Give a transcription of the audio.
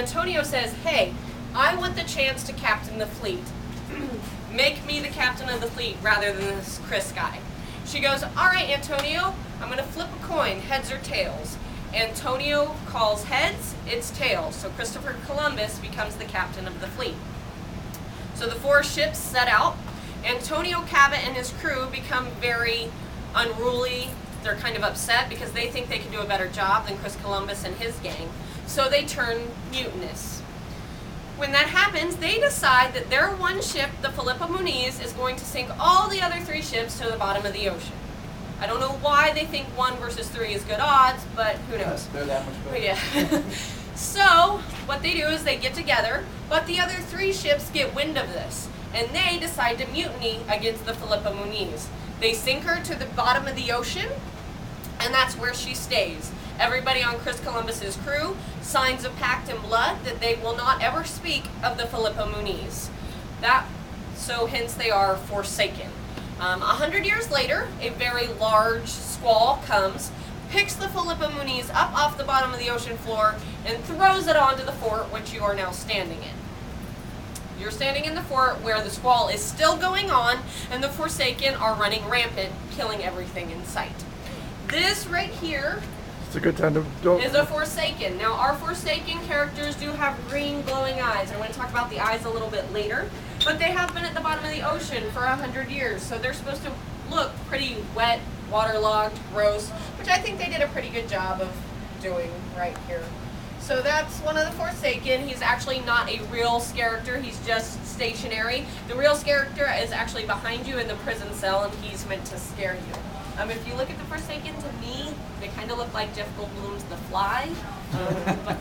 Antonio says, hey, I want the chance to captain the fleet. Make me the captain of the fleet rather than this Chris guy. She goes, all right, Antonio, I'm going to flip a coin, heads or tails. Antonio calls heads, it's tails. So Christopher Columbus becomes the captain of the fleet. So the 4 ships set out. Antonio Cabot and his crew become very unruly. They're kind of upset because they think they can do a better job than Chris Columbus and his gang. So they turn mutinous. When that happens, they decide that their one ship, the Felipe Muniz, is going to sink all the other 3 ships to the bottom of the ocean. I don't know why they think 1 versus 3 is good odds, but who knows? They're that much better. Yeah. So what they do is they get together, but the other 3 ships get wind of this, and they decide to mutiny against the Felipe Muniz. They sink her to the bottom of the ocean, and that's where she stays. Everybody on Chris Columbus's crew signs a pact in blood that they will not ever speak of the Felipe Muniz. So hence they are forsaken. 100 years later, a very large squall comes, picks the Felipe Muniz up off the bottom of the ocean floor, and throws it onto the fort which you are now standing in. You're standing in the fort where the squall is still going on, and the Forsaken are running rampant, killing everything in sight. This right here It's a good time to don't. is a Forsaken. Now, our Forsaken characters do have green glowing eyes. I'm going to talk about the eyes a little bit later, but they have been at the bottom of the ocean for 100 years, so they're supposed to look pretty wet, waterlogged, gross, which I think they did a pretty good job of doing right here. So that's one of the Forsaken. He's actually not a real character, he's just stationary. The real character is actually behind you in the prison cell, and he's meant to scare you. If you look at the Forsaken, to me, they kind of look like Jeff Goldblum's The Fly. But